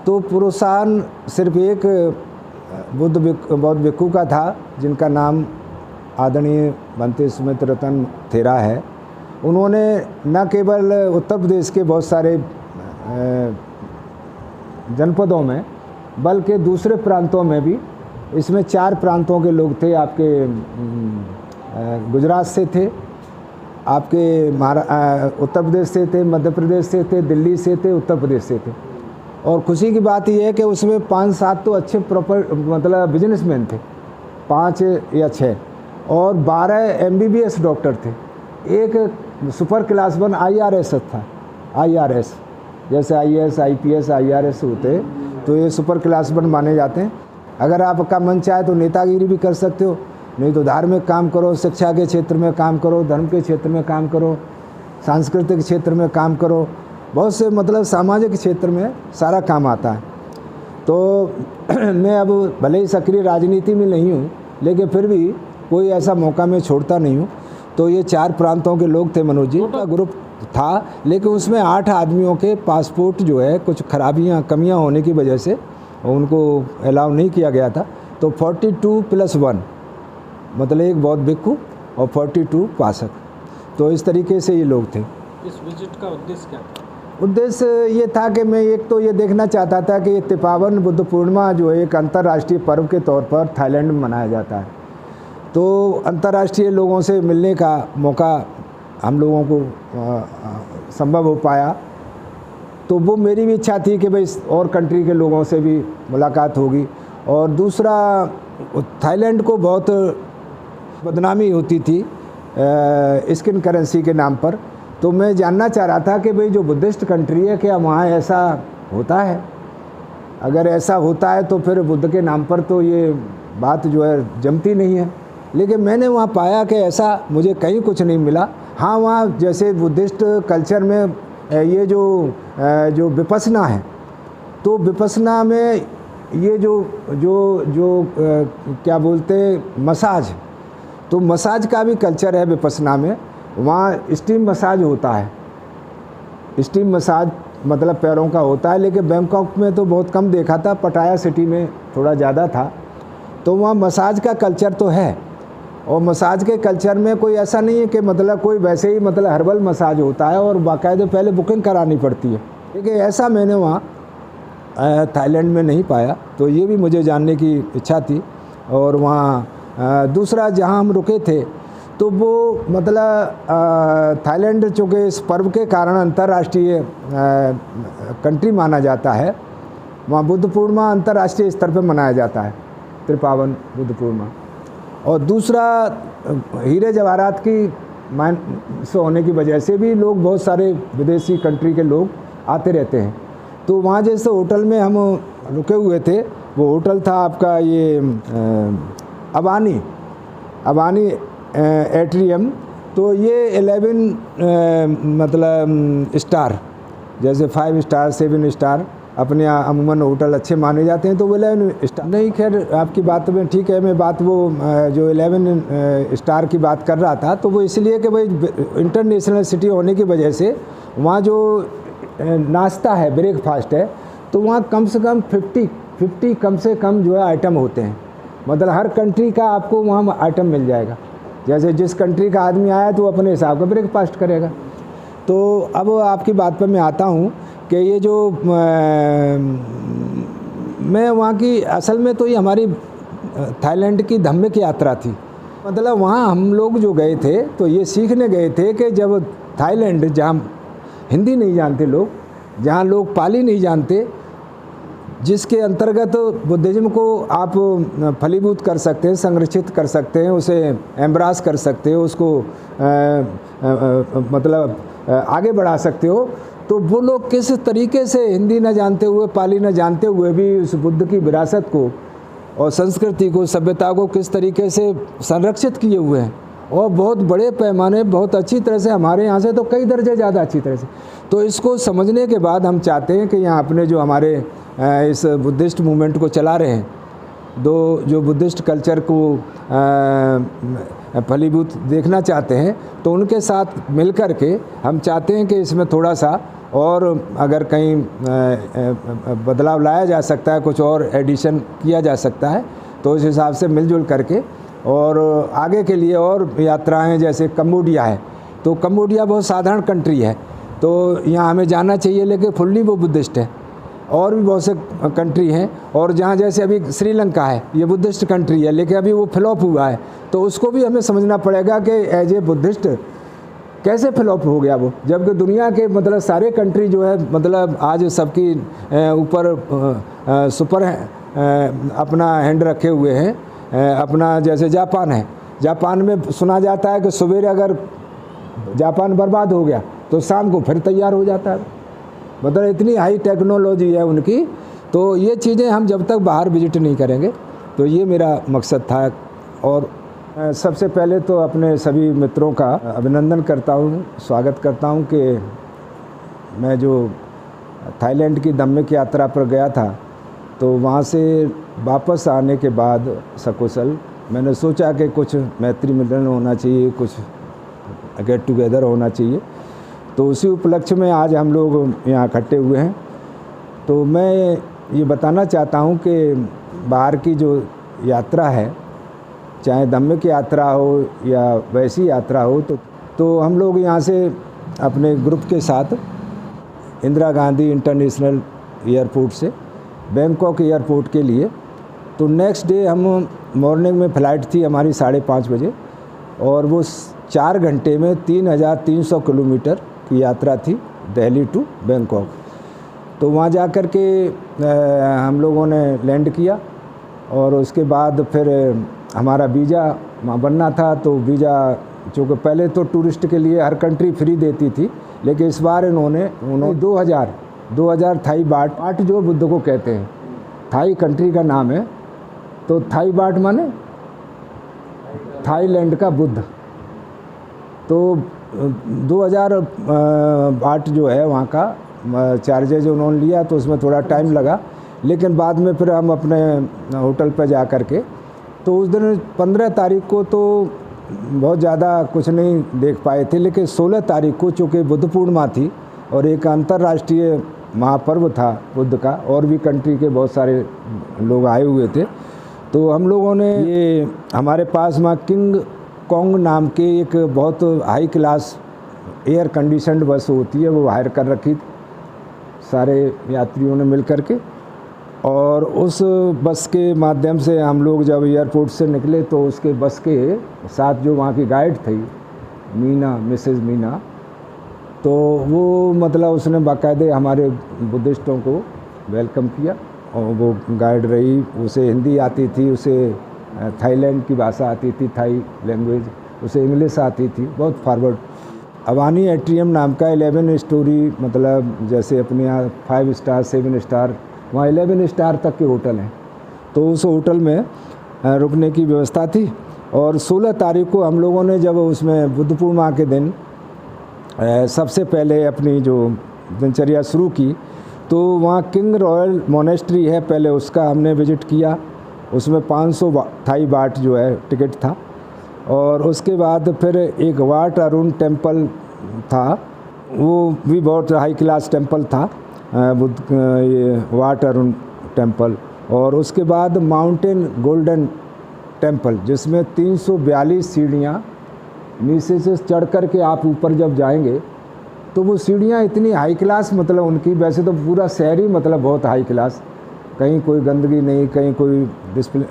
तो प्रोत्साहन सिर्फ एक बौद्ध भिक्षु का था, जिनका नाम आदरणीय भंते सुमित रतन थेरा है। उन्होंने न केवल उत्तर प्रदेश के बहुत सारे जनपदों में बल्कि दूसरे प्रांतों में भी, इसमें 4 प्रांतों के लोग थे। आपके गुजरात से थे, आपके उत्तर प्रदेश से थे, मध्य प्रदेश से थे, दिल्ली से थे, उत्तर प्रदेश से थे। और खुशी की बात यह है कि उसमें 5-7 तो अच्छे प्रॉपर मतलब बिजनेसमैन थे, 5 या 6, और 12 MBBS डॉक्टर थे। एक सुपर क्लास 1 IRS था, IRS जैसे IAS IPS IRS होते, तो ये सुपर क्लास 1 माने जाते हैं। अगर आपका मन चाहे तो नेतागिरी भी कर सकते हो, नहीं तो धार्मिक काम करो, शिक्षा के क्षेत्र में काम करो, धर्म के क्षेत्र में काम करो, सांस्कृतिक क्षेत्र में काम करो, बहुत से मतलब सामाजिक क्षेत्र में सारा काम आता है। तो मैं अब भले ही सक्रिय राजनीति में नहीं हूँ, लेकिन फिर भी कोई ऐसा मौका मैं छोड़ता नहीं हूँ। तो ये 4 प्रांतों के लोग थे मनोज जी का ग्रुप था, लेकिन उसमें 8 आदमियों के पासपोर्ट जो है कुछ खराबियाँ कमियाँ होने की वजह से उनको अलाउ नहीं किया गया था। तो 42+1 मतलब एक बौद्ध भिक्षु और 42 उपासक, तो इस तरीके से ये लोग थे। इस विजिट का उद्देश्य क्या था? उद्देश्य ये था कि मैं एक तो ये देखना चाहता था कि तिपावन बुद्ध पूर्णिमा जो है एक अंतर्राष्ट्रीय पर्व के तौर पर थाईलैंड में मनाया जाता है, तो अंतर्राष्ट्रीय लोगों से मिलने का मौका हम लोगों को संभव हो पाया। तो वो मेरी भी इच्छा थी कि भाई और कंट्री के लोगों से भी मुलाकात होगी। और दूसरा, थाईलैंड को बहुत बदनामी होती थी स्किन करेंसी के नाम पर, तो मैं जानना चाह रहा था कि भाई जो बुद्धिस्ट कंट्री है, क्या वहाँ ऐसा होता है? अगर ऐसा होता है तो फिर बुद्ध के नाम पर तो ये बात जो है जमती नहीं है। लेकिन मैंने वहाँ पाया कि ऐसा मुझे कहीं कुछ नहीं मिला। हाँ, वहाँ जैसे बुद्धिस्ट कल्चर में ये जो विपस्सना है, तो विपस्सना में ये जो क्या बोलते मसाज, तो मसाज का भी कल्चर है विपस्सना में। वहाँ स्टीम मसाज होता है, स्टीम मसाज मतलब पैरों का होता है, लेकिन बैंकॉक में तो बहुत कम देखा था, पटाया सिटी में थोड़ा ज़्यादा था। तो वहाँ मसाज का कल्चर तो है, और मसाज के कल्चर में कोई ऐसा नहीं है कि मतलब कोई वैसे ही मतलब हर्बल मसाज होता है और बाकायदे पहले बुकिंग करानी पड़ती है, लेकिन ऐसा मैंने वहाँ थाईलैंड में नहीं पाया। तो ये भी मुझे जानने की इच्छा थी। और वहाँ दूसरा जहाँ हम रुके थे, तो वो मतलब थाईलैंड चूँकि इस पर्व के कारण अंतर्राष्ट्रीय कंट्री माना जाता है, वहाँ बुद्ध पूर्णिमा अंतर्राष्ट्रीय स्तर पर मनाया जाता है, त्रिपावन बुद्ध पूर्णिमा। और दूसरा, हीरे जवाहरात की मान से होने की वजह से भी लोग, बहुत सारे विदेशी कंट्री के लोग आते रहते हैं। तो वहाँ जैसे होटल में हम रुके हुए थे, वो होटल था आपका ये अबानी एट्रियम। तो ये 11 मतलब स्टार, जैसे 5 स्टार 7 स्टार अपने अमूमन होटल अच्छे माने जाते हैं, तो वो 11 स्टार नहीं। खैर आपकी बात में ठीक है, मैं बात वो जो 11 स्टार की बात कर रहा था, तो वो इसलिए कि भाई इंटरनेशनल सिटी होने की वजह से वहाँ जो नाश्ता है, ब्रेकफास्ट है, तो वहाँ कम से कम 50 कम से कम जो है आइटम होते हैं। मतलब हर कंट्री का आपको वहाँ आइटम मिल जाएगा। जैसे जिस कंट्री का आदमी आया तो वो अपने हिसाब का ब्रेकफास्ट करेगा। तो अब आपकी बात पर मैं आता हूँ कि ये जो मैं वहाँ की असल में तो ये हमारी थाईलैंड की धार्मिक यात्रा थी। मतलब वहाँ हम लोग जो गए थे, तो ये सीखने गए थे कि जब थाईलैंड, जहाँ हिंदी नहीं जानते लोग, जहाँ लोग पाली नहीं जानते, जिसके अंतर्गत बुद्धिज़्म को आप फलीभूत कर सकते हैं, संरक्षित कर सकते हैं, उसे एम्ब्रास कर सकते हो, उसको मतलब आगे बढ़ा सकते हो, तो वो लोग किस तरीके से हिंदी न जानते हुए, पाली न जानते हुए भी उस बुद्ध की विरासत को और संस्कृति को, सभ्यता को किस तरीके से संरक्षित किए हुए हैं, और बहुत बड़े पैमाने, बहुत अच्छी तरह से, हमारे यहाँ से तो कई दर्जे ज़्यादा अच्छी तरह से। तो इसको समझने के बाद हम चाहते हैं कि यहाँ अपने जो हमारे इस बुद्धिस्ट मूवमेंट को चला रहे हैं, जो बुद्धिस्ट कल्चर को फलीभूत देखना चाहते हैं, तो उनके साथ मिल कर के हम चाहते हैं कि इसमें थोड़ा सा और अगर कहीं बदलाव लाया जा सकता है, कुछ और एडिशन किया जा सकता है, तो इस हिसाब से मिलजुल करके और आगे के लिए और यात्राएं, जैसे कम्बोडिया है, तो कम्बोडिया बहुत साधारण कंट्री है, तो यहाँ हमें जाना चाहिए, लेकिन फुल्ली वो बुद्धिस्ट है। और भी बहुत से कंट्री हैं, और जहाँ जैसे अभी श्रीलंका है, ये बुद्धिस्ट कंट्री है, लेकिन अभी वो फ्लॉप हुआ है, तो उसको भी हमें समझना पड़ेगा कि एज ए बुद्धिस्ट कैसे फ्लॉप हो गया वो, जबकि दुनिया के मतलब सारे कंट्री जो है मतलब आज सबकी ऊपर सुपर अपना हैंड रखे हुए हैं। अपना जैसे जापान है, जापान में सुना जाता है कि सवेरे अगर जापान बर्बाद हो गया तो शाम को फिर तैयार हो जाता है, मतलब इतनी हाई टेक्नोलॉजी है उनकी। तो ये चीज़ें हम जब तक बाहर विजिट नहीं करेंगे, तो ये मेरा मकसद था। और सबसे पहले तो अपने सभी मित्रों का अभिनंदन करता हूँ, स्वागत करता हूँ कि मैं जो थाईलैंड की दम्मिक यात्रा पर गया था, तो वहाँ से वापस आने के बाद सकुशल मैंने सोचा कि कुछ मैत्री मिलन होना चाहिए, कुछ गेट टुगेदर होना चाहिए, तो उसी उपलक्ष्य में आज हम लोग यहाँ इकट्ठे हुए हैं। तो मैं ये बताना चाहता हूँ कि बाहर की जो यात्रा है, चाहे दम्मिक यात्रा हो या वैसी यात्रा हो, तो हम लोग यहाँ से अपने ग्रुप के साथ इंदिरा गांधी इंटरनेशनल एयरपोर्ट से बैंकॉक एयरपोर्ट के लिए, तो नेक्स्ट डे हम मॉर्निंग में फ़्लाइट थी हमारी 5:30 बजे, और वो 4 घंटे में 3300 किलोमीटर की यात्रा थी दिल्ली टू बैंकॉक। तो वहाँ जा कर के हम लोगों ने लैंड किया, और उसके बाद फिर हमारा वीज़ा वहाँ बनना था। तो वीज़ा चूँकि पहले तो टूरिस्ट के लिए हर कंट्री फ्री देती थी, लेकिन इस बार उन्होंने 2000 थाई बाट जो बुद्ध को कहते हैं, थाई कंट्री का नाम है, तो थाई बाट माने थाईलैंड का बुद्ध। तो 2000 बाट जो है वहाँ का चार्जेज उन्होंने लिया, तो उसमें थोड़ा टाइम लगा, लेकिन बाद में फिर हम अपने होटल पर जा कर के, तो उस दिन 15 तारीख को तो बहुत ज़्यादा कुछ नहीं देख पाए थे, लेकिन 16 तारीख को चूँकि बुद्ध पूर्णिमा थी और एक अंतर्राष्ट्रीय महापर्व था बुद्ध का, और भी कंट्री के बहुत सारे लोग आए हुए थे, तो हम लोगों ने ये हमारे पास वहाँ किंग कॉन्ग नाम के एक बहुत हाई क्लास एयर कंडीशनड बस होती है, वो हायर कर रखी सारे यात्रियों ने मिल कर के, और उस बस के माध्यम से हम लोग जब एयरपोर्ट से निकले, तो उसके बस के साथ जो वहाँ की गाइड थी मीना, मिसेस मीना, तो वो मतलब उसने बाकायदे हमारे बुद्धिस्टों को वेलकम किया, और वो गाइड रही, उसे हिंदी आती थी, उसे थाईलैंड की भाषा आती थी, थाई लैंग्वेज, उसे इंग्लिश आती थी, बहुत फॉरवर्ड। अवानी एट्रियम नाम का 11 स्टोरी, मतलब जैसे अपने यहाँ 5 स्टार 7 स्टार, वहाँ 11 स्टार तक के होटल हैं, तो उस होटल में रुकने की व्यवस्था थी। और 16 तारीख को हम लोगों ने जब उसमें बुद्ध पूर्णिमा के दिन सबसे पहले अपनी जो दिनचर्या शुरू की, तो वहाँ किंग रॉयल मोनेस्ट्री है, पहले उसका हमने विज़िट किया, उसमें 500 थाई बाट जो है टिकट था। और उसके बाद फिर एक वाट अरुण टेम्पल था, वो भी बहुत हाई क्लास टेम्पल था, बुद्ध ये वाट अरुण टेम्पल। और उसके बाद माउंटेन गोल्डन टेम्पल, जिसमें 342 सीढ़ियाँ नीचे से चढ़ कर के आप ऊपर जब जाएंगे, तो वो सीढ़ियाँ इतनी हाई क्लास, मतलब उनकी, वैसे तो पूरा शहर ही मतलब बहुत हाई क्लास, कहीं कोई गंदगी नहीं, कहीं कोई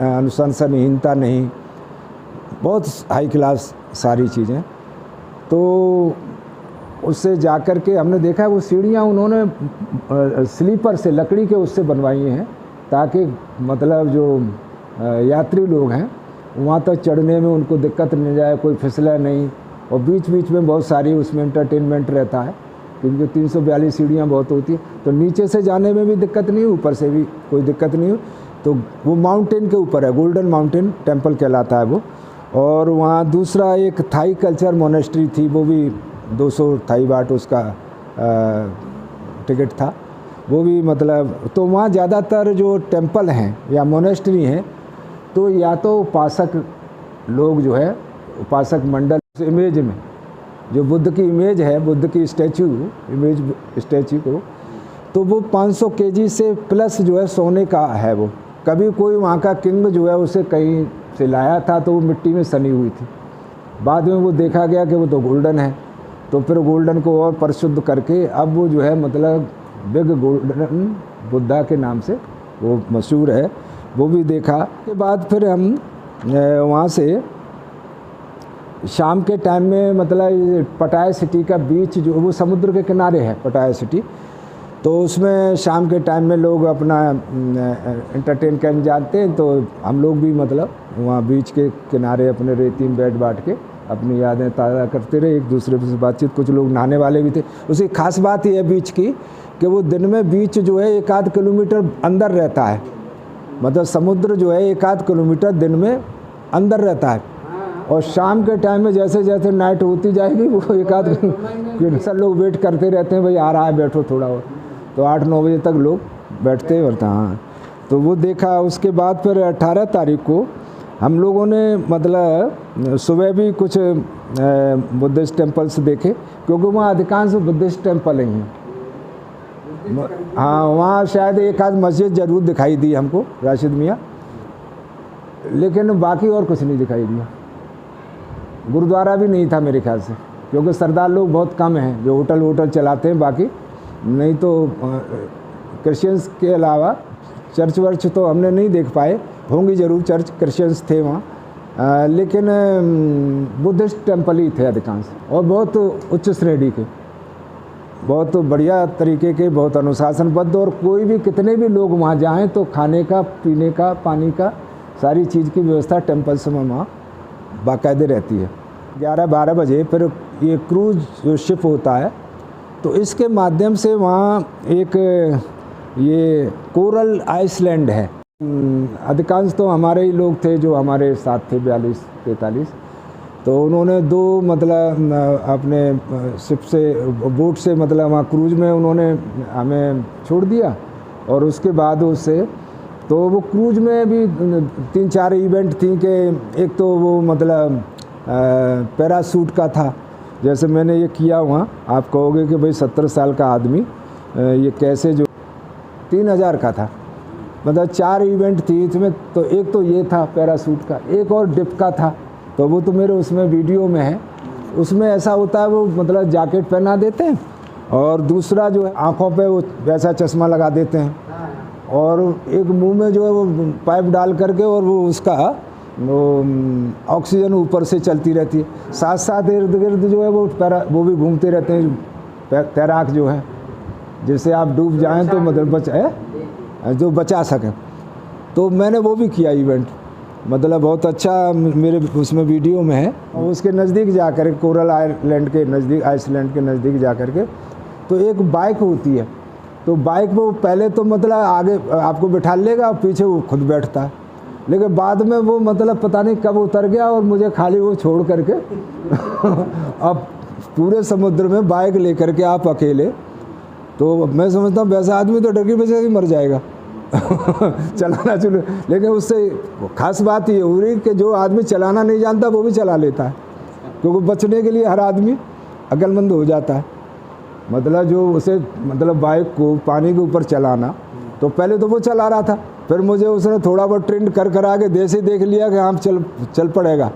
अनुशासनहीनता नहीं, बहुत हाई क्लास सारी चीज़ें। तो उससे जा कर के हमने देखा वो सीढ़ियाँ उन्होंने स्लीपर से, लकड़ी के उससे बनवाई हैं, ताकि मतलब जो यात्री लोग हैं वहाँ तक चढ़ने में उनको दिक्कत नहीं जाए, कोई फिसला नहीं। और बीच बीच में बहुत सारी उसमें एंटरटेनमेंट रहता है, क्योंकि 342 सीढ़ियाँ बहुत होती हैं, तो नीचे से जाने में भी दिक्कत नहीं, ऊपर से भी कोई दिक्कत नहीं। तो वो माउंटेन के ऊपर है, गोल्डन माउंटेन टेम्पल कहलाता है वो। और वहाँ दूसरा एक थाई कल्चर मोनेस्ट्री थी, वो भी 200 थाई बाट उसका टिकट था, वो भी मतलब। तो वहाँ ज़्यादातर जो टेम्पल हैं या मोनेस्ट्री हैं, तो या तो उपासक लोग जो है उपासक मंडल इमेज में जो बुद्ध की इमेज है, बुद्ध की स्टैचू को, तो वो 500 केजी से प्लस जो है सोने का है। वो कभी कोई वहाँ का किंग जो है उसे कहीं से लाया था तो वो मिट्टी में सनी हुई थी। बाद में वो देखा गया कि वो तो गोल्डन है, तो फिर गोल्डन को और परिशुद्ध करके अब वो जो है मतलब बिग गोल्डन बुद्धा के नाम से वो मशहूर है। वो भी देखा के बाद फिर हम वहाँ से शाम के टाइम में मतलब पटाया सिटी का बीच जो वो समुद्र के किनारे है पटाया सिटी, तो उसमें शाम के टाइम में लोग अपना एंटरटेन करने जाते हैं। तो हम लोग भी मतलब वहाँ बीच के किनारे अपने रेती में बैठ बाट के अपनी यादें ताज़ा करते रहे, एक दूसरे से बातचीत। कुछ लोग नहाने वाले भी थे। उसकी खास बात ये है बीच की कि वो दिन में बीच जो है 1-8 किलोमीटर अंदर रहता है, मतलब समुद्र जो है 1-8 किलोमीटर दिन में अंदर रहता है। और शाम के टाइम में जैसे जैसे नाइट होती जाएगी वो 1-8 सब लोग वेट करते रहते हैं, भाई आ रहा है बैठो थोड़ा और। तो 8-9 बजे तक लोग बैठते रहते हैं। हाँ, तो वो देखा। उसके बाद फिर 18 तारीख को हम लोगों ने मतलब सुबह भी कुछ बुद्धिस्ट टेम्पल्स देखे, क्योंकि वहाँ अधिकांश बुद्धिस्ट टेम्पल ही हैं। हाँ, वहाँ शायद एक आध मस्जिद ज़रूर दिखाई दी हमको राशिद मियाँ, लेकिन बाकी और कुछ नहीं दिखाई दिया। गुरुद्वारा भी नहीं था मेरे ख्याल से, क्योंकि सरदार लोग बहुत कम हैं जो होटल चलाते हैं। बाकी नहीं तो क्रिश्चियंस के अलावा चर्च वर्च तो हमने नहीं देख पाए, होंगी ज़रूर चर्च, क्रिश्चियंस थे वहाँ, लेकिन बुद्धिस्ट टेम्पल ही थे अधिकांश, और बहुत उच्च श्रेणी के, बहुत बढ़िया तरीके के, बहुत अनुशासनबद्ध। और कोई भी कितने भी लोग वहाँ जाएं तो खाने का, पीने का, पानी का, सारी चीज़ की व्यवस्था टेम्पल्स में वहाँ बाकायदे रहती है। 11-12 बजे फिर ये क्रूज जो शिप होता है, तो इसके माध्यम से वहाँ एक ये कोरल आइसलैंड है। अधिकांश तो हमारे ही लोग थे जो हमारे साथ थे, 42-43। तो उन्होंने 2 मतलब अपने शिप से, बोट से, मतलब वहाँ क्रूज में उन्होंने हमें छोड़ दिया। और उसके बाद उससे तो वो क्रूज में भी 3-4 इवेंट थी कि एक तो वो मतलब पैराशूट का था, जैसे मैंने ये किया वहाँ। आप कहोगे कि भाई 70 साल का आदमी ये कैसे, जो 3000 का था, मतलब 4 इवेंट थी इसमें। तो एक तो ये था पैराशूट का, एक और डिप का था, तो वो तो मेरे उसमें वीडियो में है। उसमें ऐसा होता है वो मतलब जैकेट पहना देते हैं, और दूसरा जो है आँखों पे वो वैसा चश्मा लगा देते हैं, और एक मुंह में जो है वो पाइप डाल करके, और वो उसका वो ऑक्सीजन ऊपर से चलती रहती है। साथ साथ इर्द गिर्द जो है वो भी घूमते रहते हैं तैराक जो है, जिससे आप डूब जाएं तो मतलब जो बचा सकें। तो मैंने वो भी किया इवेंट, मतलब बहुत अच्छा मेरे उसमें वीडियो में है। और उसके नज़दीक जा कर, कोरल आइलैंड के नज़दीक, आइसलैंड के नज़दीक जा कर के, तो एक बाइक होती है। तो बाइक वो पहले तो मतलब आगे आपको बिठा लेगा और पीछे वो खुद बैठता है, लेकिन बाद में वो मतलब पता नहीं कब उतर गया और मुझे खाली वो छोड़ करके अब पूरे समुद्र में बाइक लेकर के आप अकेले, तो मैं समझता हूँ वैसा आदमी तो डर की वजह से मर जाएगा चलाना चलो। लेकिन उससे खास बात ये हो रही कि जो आदमी चलाना नहीं जानता वो भी चला लेता है, क्योंकि बचने के लिए हर आदमी अक्लमंद हो जाता है। मतलब जो उसे मतलब बाइक को पानी के ऊपर चलाना, तो पहले तो वो चला रहा था, फिर मुझे उसने थोड़ा बहुत ट्रेंड कर आके देसी देख लिया कि हाँ चल पड़ेगा,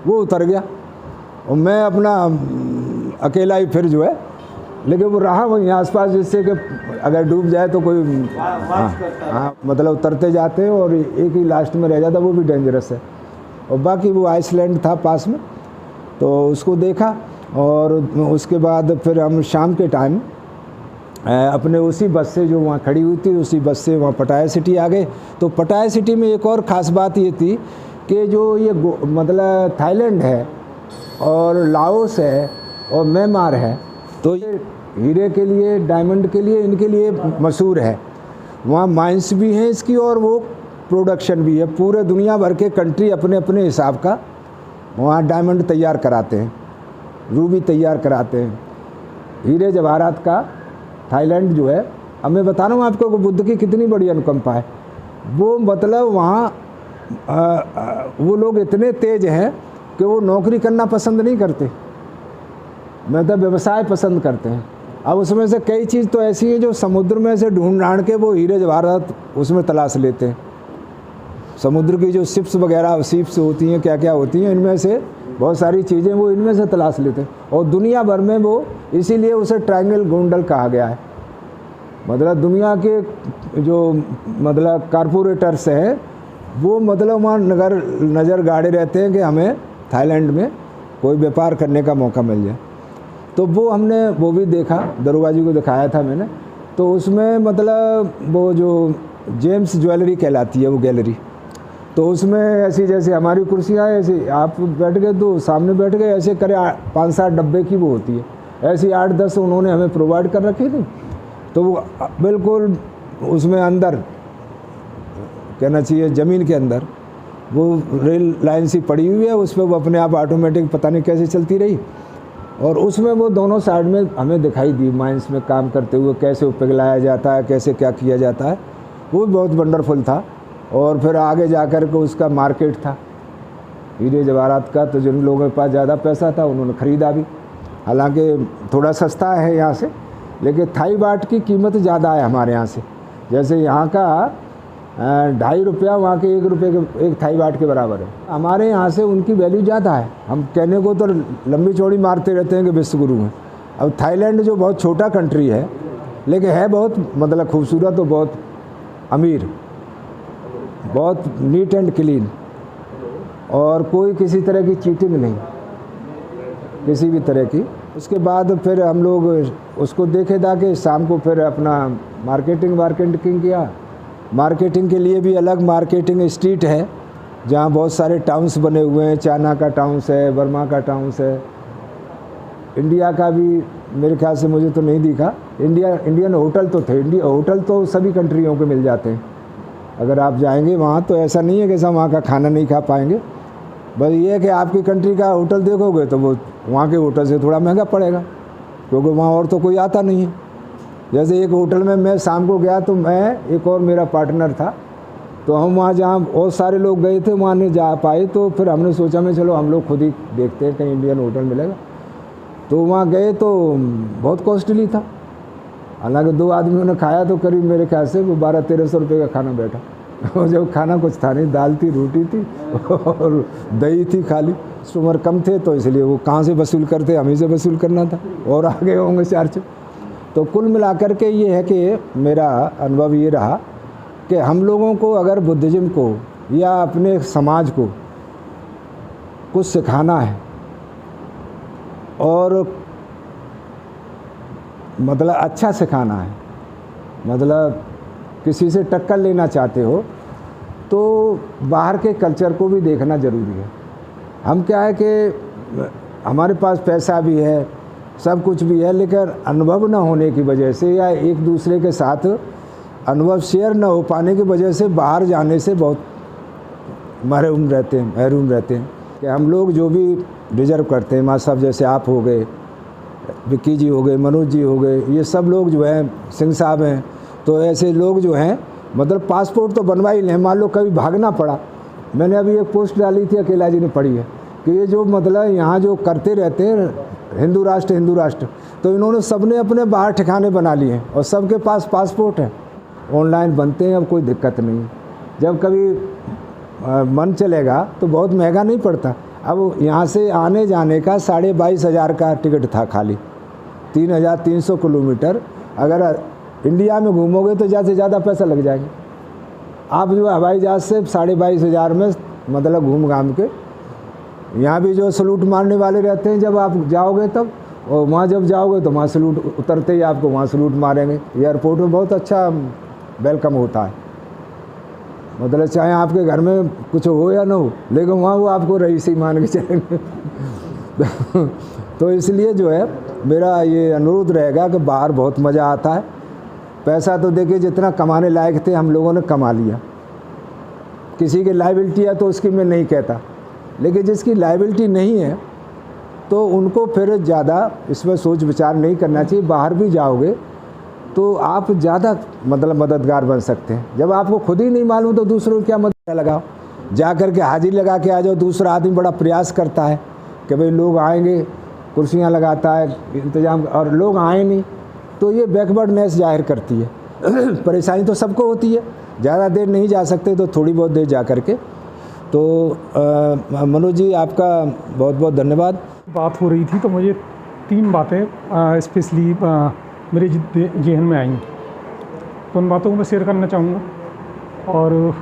वो उतर गया और मैं अपना अकेला ही फिर जो है, लेकिन वो रहा वहीं आसपास, जिससे कि अगर डूब जाए तो कोई हाँ मतलब उतरते जाते हैं और एक ही लास्ट में रह जाता, वो भी डेंजरस है। और बाकी वो आइसलैंड था पास में, तो उसको देखा। और उसके बाद फिर हम शाम के टाइम अपने उसी बस से जो वहाँ खड़ी हुई थी, उसी बस से वहाँ पटाया सिटी आ गए। तो पटाया सिटी में एक और ख़ास बात ये थी कि जो ये मतलब थाईलैंड है और लाओस है और म्यांमार है, तो ये हीरे के लिए, डायमंड के लिए, इनके लिए मशहूर है। वहाँ माइंस भी हैं इसकी और वो प्रोडक्शन भी है। पूरे दुनिया भर के कंट्री अपने अपने हिसाब का वहाँ डायमंड तैयार कराते हैं, रूबी तैयार कराते हैं। हीरे जवाहरात का थाईलैंड जो है, अब मैं बता रहा हूँ आपको बुद्ध की कितनी बड़ी अनुकंपा है। वो मतलब वहाँ वो लोग इतने तेज हैं कि वो नौकरी करना पसंद नहीं करते, मतलब व्यवसाय पसंद करते हैं। अब उसमें से कई चीज़ तो ऐसी है जो समुद्र में से ढूंढ ढांड के वो हीरे जवाहरात उसमें तलाश लेते हैं। समुद्र की जो शिप्स वगैरह शिप्स होती हैं, क्या क्या होती हैं, इनमें से बहुत सारी चीज़ें वो इनमें से तलाश लेते हैं। और दुनिया भर में वो इसीलिए उसे ट्रायंगल गोंडल कहा गया है। मतलब दुनिया के जो मतलब कारपोरेटर्स हैं वो मतलब वहाँ नज़र गाड़े रहते हैं कि हमें थाईलैंड में कोई व्यापार करने का मौका मिल जाए। तो वो हमने वो भी देखा, दरोगा जी को दिखाया था मैंने। तो उसमें मतलब वो जो जेम्स ज्वेलरी कहलाती है वो गैलरी, तो उसमें ऐसी जैसे हमारी कुर्सियाँ ऐसे आप बैठ गए तो सामने बैठ गए, ऐसे करे 5-7 डब्बे की वो होती है, ऐसी 8-10 उन्होंने हमें प्रोवाइड कर रखी थी। तो वो बिल्कुल उसमें अंदर कहना चाहिए ज़मीन के अंदर वो रेल लाइन सी पड़ी हुई है, उस पर वो अपने आप ऑटोमेटिक पता नहीं कैसे चलती रही। और उसमें वो दोनों साइड में हमें दिखाई दी माइंस में काम करते हुए कैसे वो पिघलाया जाता है, कैसे क्या किया जाता है, वो भी बहुत वंडरफुल था। और फिर आगे जाकर के उसका मार्केट था हीरे जवाहरात का, तो जिन लोगों के पास ज़्यादा पैसा था उन्होंने ख़रीदा भी। हालांकि थोड़ा सस्ता है यहाँ से, लेकिन थाई बाट की कीमत ज़्यादा है हमारे यहाँ से। जैसे यहाँ का 2.5 रुपया वहाँ के 1 रुपये के 1 थाई बाट के बराबर है। हमारे यहाँ से उनकी वैल्यू ज़्यादा है। हम कहने को तो लंबी चौड़ी मारते रहते हैं कि विश्वगुरु हैं। अब थाईलैंड जो बहुत छोटा कंट्री है, लेकिन है बहुत मतलब खूबसूरत और बहुत अमीर, बहुत नीट एंड क्लीन, और कोई किसी तरह की चीटिंग नहीं, किसी भी तरह की। उसके बाद फिर हम लोग उसको देखे दाके शाम को फिर अपना मार्केटिंग किया। मार्केटिंग के लिए भी अलग मार्केटिंग स्ट्रीट है जहाँ बहुत सारे टाउन्स बने हुए हैं। चाइना का टाउन्स है, बर्मा का टाउन्स है, इंडिया का भी मेरे ख्याल से मुझे तो नहीं दिखा। इंडियन होटल तो थे, होटल तो सभी कंट्रियों के मिल जाते हैं। अगर आप जाएंगे वहाँ तो ऐसा नहीं है कि सब वहाँ का खाना नहीं खा पाएंगे, बस ये है कि आपकी कंट्री का होटल देखोगे तो वो वहाँ के होटल से थोड़ा महंगा पड़ेगा, क्योंकि वहाँ और तो कोई आता नहीं है। जैसे एक होटल में मैं शाम को गया तो मैं एक और मेरा पार्टनर था, तो हम वहाँ जहाँ बहुत सारे लोग गए थे वहाँ नहीं जा पाए, तो फिर हमने सोचा मैं चलो हम लोग खुद ही देखते हैं कहीं इंडियन होटल मिलेगा। तो वहाँ गए तो बहुत कॉस्टली था। हालांकि 2 आदमियों ने खाया तो करीब मेरे ख्याल से वो 1200-1300 रुपये का खाना बैठा। और जब खाना कुछ था नहीं, दाल थी, रोटी थी और दही थी खाली। कस्टमर कम थे तो इसलिए वो कहाँ से वसूल करते, हम ही से वसूल करना था, और आगे होंगे चार्ज। तो कुल मिलाकर के ये है कि मेरा अनुभव ये रहा कि हम लोगों को अगर बुद्धिज़्म को या अपने समाज को कुछ सिखाना है और मतलब अच्छा सिखाना है, मतलब किसी से टक्कर लेना चाहते हो तो बाहर के कल्चर को भी देखना ज़रूरी है। हम क्या है कि हमारे पास पैसा भी है, सब कुछ भी है, लेकिन अनुभव न होने की वजह से या एक दूसरे के साथ अनुभव शेयर न हो पाने की वजह से बाहर जाने से बहुत महरूम रहते हैं। कि हम लोग जो भी डिज़र्व करते हैं, माँ साहब जैसे आप हो गए, विक्की जी हो गए, मनोज जी हो गए, ये सब लोग जो हैं, सिंह साहब हैं, तो ऐसे लोग जो हैं मतलब पासपोर्ट तो बनवा ही लें। मान लो कभी भागना पड़ा, मैंने अभी एक पोस्ट डाली थी, अकेला जी ने पढ़ी है, कि ये जो मतलब यहाँ जो करते रहते हैं हिंदू राष्ट्र, तो इन्होंने सबने अपने बाहर ठिकाने बना लिए हैं और सबके पास पासपोर्ट है, ऑनलाइन बनते हैं, अब कोई दिक्कत नहीं। जब कभी मन चलेगा तो बहुत महंगा नहीं पड़ता। अब यहाँ से आने जाने का 22,500 का टिकट था खाली, 3,300 किलोमीटर। अगर इंडिया में घूमोगे तो ज़्यादा से ज़्यादा पैसा लग जाएगा। आप जो हवाई जहाज़ से 22,500 में मतलब घूम घाम के, यहाँ भी जो सलूट मारने वाले रहते हैं जब आप जाओगे तब, और वहाँ जब जाओगे तो वहाँ सलूट उतरते ही आपको वहाँ सलूट मारेंगे। एयरपोर्ट में बहुत अच्छा वेलकम होता है, मतलब चाहे आपके घर में कुछ हो या ना हो, लेकिन वहाँ वो आपको रईसी मान के चलेंगे। तो इसलिए जो है मेरा ये अनुरोध रहेगा कि बाहर बहुत मज़ा आता है। पैसा तो देखिए जितना कमाने लायक थे हम लोगों ने कमा लिया, किसी की लायबिलिटी है तो उसकी मैं नहीं कहता, लेकिन जिसकी लायबिलिटी नहीं है तो उनको फिर ज़्यादा इसमें सोच विचार नहीं करना चाहिए। बाहर भी जाओगे तो आप ज़्यादा मतलब मददगार बन सकते हैं। जब आपको खुद ही नहीं मालूम तो दूसरों को क्या मदद लगाओ। जा कर के हाजिरी लगा के आ जाओ। दूसरा आदमी बड़ा प्रयास करता है कि भाई लोग आएंगे, कुर्सियां लगाता है इंतजाम, और लोग आए नहीं, तो ये बैकवर्डनेस जाहिर करती है। परेशानी तो सबको होती है, ज़्यादा देर नहीं जा सकते तो थोड़ी बहुत देर जा कर के। तो मनोज जी आपका बहुत बहुत धन्यवाद। बात हो रही थी तो मुझे 3 बातें स्पेशली मेरे जहन में आई, तो उन बातों को मैं शेयर करना चाहूँगा। और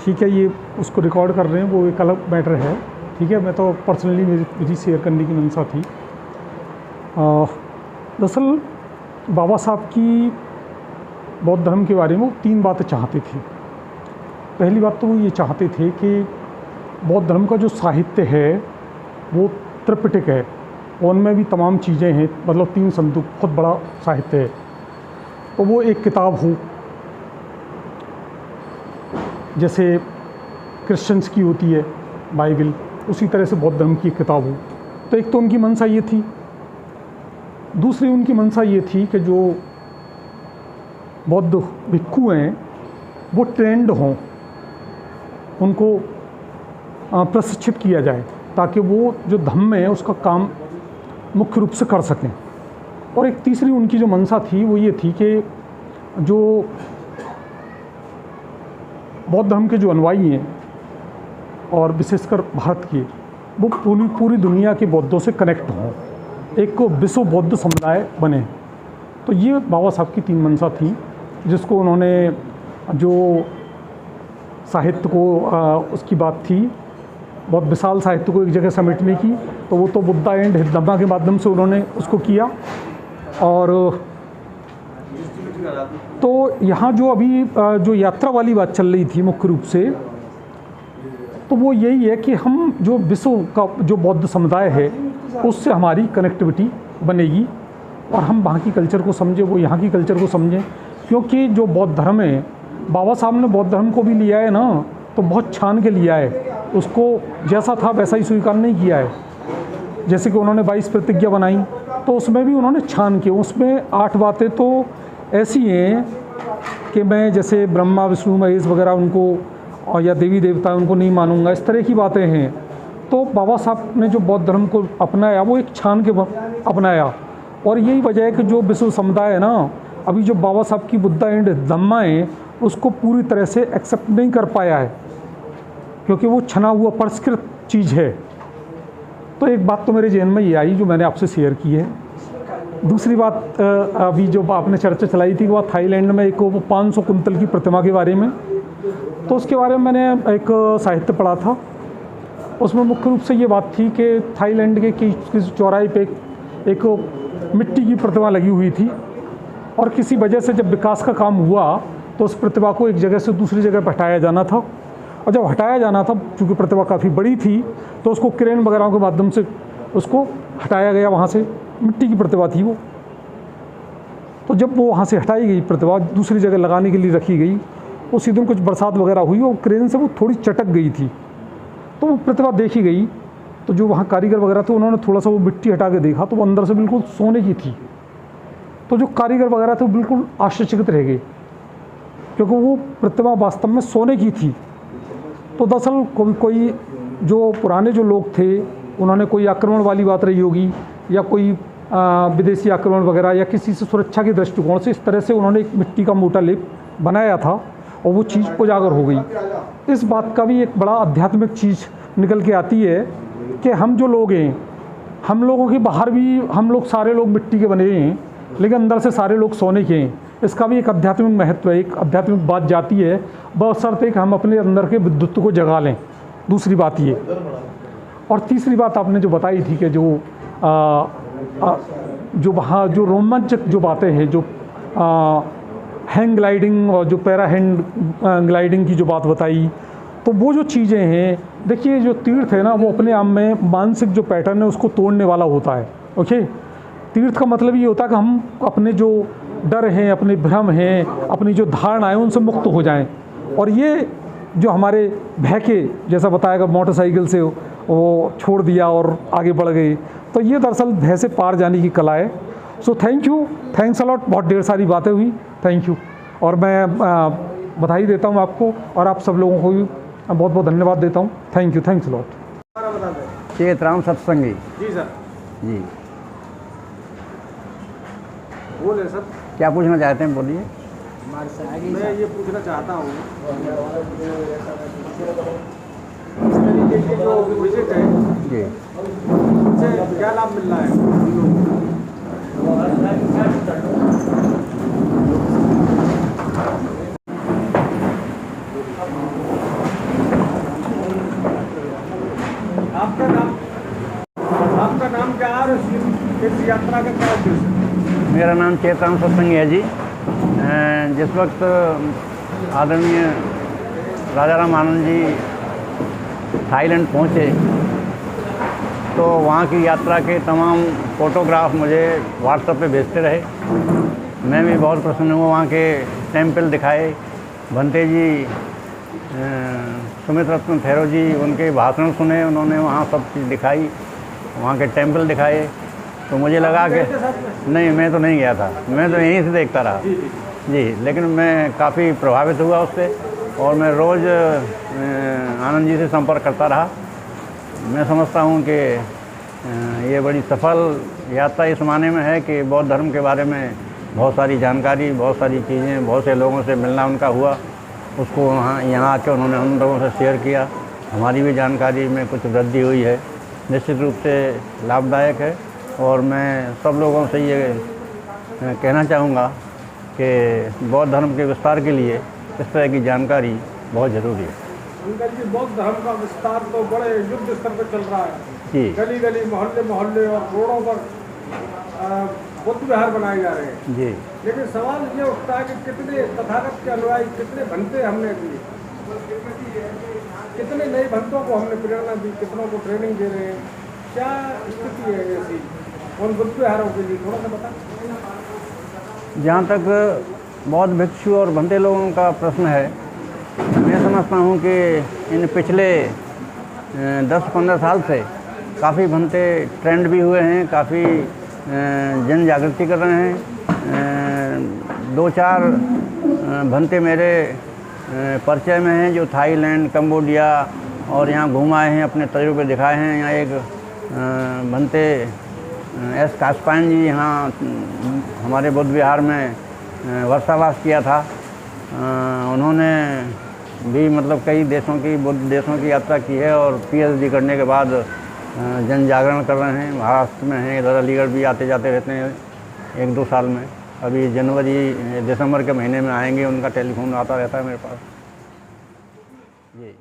ठीक है, ये उसको रिकॉर्ड कर रहे हैं वो एक अलग मैटर है, ठीक है। मैं तो पर्सनली मेरी शेयर करने की मंशा थी। दरअसल बाबा साहब की बौद्ध धर्म के बारे में वो 3 बातें चाहते थे। पहली बात तो वो ये चाहते थे कि बौद्ध धर्म का जो साहित्य है वो त्रिपिटक है, उनमें भी तमाम चीज़ें हैं, मतलब 3 संदूक, बहुत बड़ा साहित्य है। तो वो एक किताब हो, जैसे क्रिश्चियंस की होती है बाइबल, उसी तरह से बौद्ध धर्म की एक किताब हो। तो एक तो उनकी मंशा ये थी। दूसरी उनकी मंशा ये थी कि जो बौद्ध भिक्खु हैं वो ट्रेंड हों, उनको प्रशिक्षित किया जाए ताकि वो जो धम्म है उसका काम मुख्य रूप से कर सकें। और एक तीसरी उनकी जो मंशा थी वो ये थी कि जो बौद्ध धर्म के जो अनुयायी हैं और विशेषकर भारत के, वो पूरी दुनिया के बौद्धों से कनेक्ट हों, एक विश्व बौद्ध समुदाय बने। तो ये बाबा साहब की 3 मंशा थी, जिसको उन्होंने जो साहित्य को उसकी बात थी, बहुत विशाल साहित्य को एक जगह समेटने की, तो वो तो बुद्धा एंड धम्मा के माध्यम से उन्होंने उसको किया। और तो यहाँ जो अभी जो यात्रा वाली बात चल रही थी मुख्य रूप से, तो वो यही है कि हम जो विश्व का जो बौद्ध समुदाय है उससे हमारी कनेक्टिविटी बनेगी और हम वहाँ की कल्चर को समझें, वो यहाँ की कल्चर को समझें। क्योंकि जो बौद्ध धर्म है, बाबा साहब ने बौद्ध धर्म को भी लिया है ना, तो बहुत छान के लिया है, उसको जैसा था वैसा ही स्वीकार नहीं किया है। जैसे कि उन्होंने 22 प्रतिज्ञा बनाई, तो उसमें भी उन्होंने छान के, उसमें 8 बातें तो ऐसी हैं कि मैं जैसे ब्रह्मा विष्णु महेश वगैरह उनको, और या देवी देवता उनको नहीं मानूंगा, इस तरह की बातें हैं। तो बाबा साहब ने जो बौद्ध धर्म को अपनाया वो एक छान के अपनाया। और यही वजह है कि जो विश्व समुदाय है ना, अभी जो बाबा साहब की बुद्धा एंड धम्मा है उसको पूरी तरह से एक्सेप्ट नहीं कर पाया है, क्योंकि वो छना हुआ परिष्कृत चीज़ है। तो एक बात तो मेरे जहन में ये आई जो मैंने आपसे शेयर की है। दूसरी बात, अभी जो आपने चर्चा चलाई थी वो थाईलैंड में एक वो 500 कुंतल की प्रतिमा के बारे में, तो उसके बारे में मैंने एक साहित्य पढ़ा था। उसमें मुख्य रूप से ये बात थी कि थाईलैंड के किसी चौराहे पे एक मिट्टी की प्रतिमा लगी हुई थी, और किसी वजह से जब विकास का काम हुआ तो उस प्रतिमा को एक जगह से दूसरी जगह पर हटाया जाना था। और जब हटाया जाना था, चूँकि प्रतिमा काफ़ी बड़ी थी, तो उसको क्रेन वगैरह के माध्यम से उसको हटाया गया। वहाँ से मिट्टी की प्रतिमा थी वो, तो जब वो वहाँ से हटाई गई प्रतिमा, दूसरी जगह लगाने के लिए रखी गई, उसी दिन कुछ बरसात वगैरह हुई और क्रेन से वो थोड़ी चटक गई थी। तो वो प्रतिमा देखी गई, तो जो वहाँ कारीगर वगैरह थे उन्होंने थोड़ा सा वो मिट्टी हटा के देखा, तो वो अंदर से बिल्कुल सोने की थी। तो जो कारीगर वगैरह थे वो बिल्कुल आश्चर्यचकित रह गए, क्योंकि वो प्रतिमा वास्तव में सोने की थी। तो दरअसल कोई जो पुराने जो लोग थे, उन्होंने कोई आक्रमण वाली बात रही होगी, या कोई विदेशी आक्रमण वगैरह, या किसी से सुरक्षा के दृष्टिकोण से इस तरह से उन्होंने एक मिट्टी का मोटा लेप बनाया था, और वो चीज़ उजागर हो गई। इस बात का भी एक बड़ा आध्यात्मिक चीज़ निकल के आती है कि हम जो लोग हैं, हम लोगों के बाहर भी हम लोग सारे लोग मिट्टी के बने हैं, लेकिन अंदर से सारे लोग सोने के हैं। इसका भी एक आध्यात्मिक महत्व है, एक आध्यात्मिक बात जाती है, बशर्ते कि हम अपने अंदर के विद्युत्व को जगा लें। दूसरी बात ये, और तीसरी बात आपने जो बताई थी कि जो वहाँ जो रोमांचक जो बातें हैं, जो हैंग ग्लाइडिंग और जो पैरा हैंड ग्लाइडिंग की जो बात बताई, तो वो जो चीज़ें हैं, देखिए जो तीर्थ है ना, वो अपने आप में मानसिक जो पैटर्न है उसको तोड़ने वाला होता है। ओके, तीर्थ का मतलब ये होता है कि हम अपने जो डर हैं, अपने भ्रम हैं, अपनी जो धारणा है, उनसे मुक्त हो जाएं। और ये जो हमारे भय के, जैसा बताया मोटरसाइकिल से वो छोड़ दिया और आगे बढ़ गए, तो ये दरअसल भय से पार जाने की कला है। So thank you, thanks a lot. बहुत ढेर सारी बातें हुई, थैंक यू। और मैं बधाई देता हूँ आपको और आप सब लोगों को भी बहुत बहुत धन्यवाद देता हूँ। Thank you, thanks lot. Chetram Satsangi ji sir, जी। बोले सर। क्या पूछना चाहते हैं, बोलिए। मैं ये पूछना चाहता हूँ, इस तरीके की जो विजिट है जी। उससे क्या लाभ मिल रहा है? आपका नाम क्या है और इस यात्रा का क्या उद्देश्य है? मेरा नाम चेतराम सत्संगी है जी। जिस वक्त आदरणीय राजा राम आनंद जी थाईलैंड पहुँचे तो वहाँ की यात्रा के तमाम फ़ोटोग्राफ मुझे व्हाट्सएप पे भेजते रहे। मैं भी बहुत प्रसन्न हुआ। वहाँ के टेम्पल दिखाए, भंते जी, सुमित रत्न थेरो जी, उनके भाषण सुने, उन्होंने वहाँ सब चीज़ दिखाई, वहाँ के टेम्पल दिखाए। तो मुझे लगा कि नहीं, मैं तो नहीं गया था, मैं तो यहीं से देखता रहा जी। लेकिन मैं काफ़ी प्रभावित हुआ उससे और मैं रोज़ आनंद जी से संपर्क करता रहा। मैं समझता हूँ कि ये बड़ी सफल यात्रा इस माने में है कि बौद्ध धर्म के बारे में बहुत सारी जानकारी, बहुत सारी चीज़ें, बहुत से लोगों से मिलना उनका हुआ, उसको यहाँ आके उन्होंने उन लोगों से शेयर किया। हमारी भी जानकारी में कुछ वृद्धि हुई है, निश्चित रूप से लाभदायक है। और मैं सब लोगों से ये कहना चाहूँगा कि बौद्ध धर्म के विस्तार के लिए इस तरह की जानकारी बहुत ज़रूरी है। अंकल जी, बौद्ध धर्म का विस्तार तो बड़े युद्ध स्तर पर चल रहा है जी। गली गली, मोहल्ले मोहल्ले और रोडों पर बुद्ध विहार बनाए जा रहे हैं जी। लेकिन सवाल ये उठता है कि कितने तथागत के अनुयायी, कितने भंते हमने दिए, कितने नए भंतों को हमने प्रेरणा दी, कितनों को ट्रेनिंग दे रहे हैं, क्या स्थिति है ऐसी उन बुद्ध विहारों के लिए, थोड़ा सा बता। जहाँ तक बौद्ध भिक्षु और भंते लोगों का प्रश्न है, मैं समझता हूँ कि इन पिछले 10-15 साल से काफ़ी भंते ट्रेंड भी हुए हैं, काफ़ी जन जागृति कर रहे हैं। 2-4 भंते मेरे परिचय में हैं जो थाईलैंड, कंबोडिया और यहाँ घूम आए हैं, अपने तजुर्बे दिखाए हैं। यहाँ एक भंते एस कास्पाइन जी यहाँ हमारे बुद्ध विहार में वर्षावास किया था। उन्होंने भी मतलब कई देशों की, बुद्ध देशों की यात्रा की है और पीएचडी करने के बाद जन जागरण कर रहे हैं। महाराष्ट्र में हैं, इधर अलीगढ़ भी आते जाते रहते हैं 1-2 साल में। अभी दिसंबर के महीने में आएंगे, उनका टेलीफोन आता रहता है मेरे पास जी।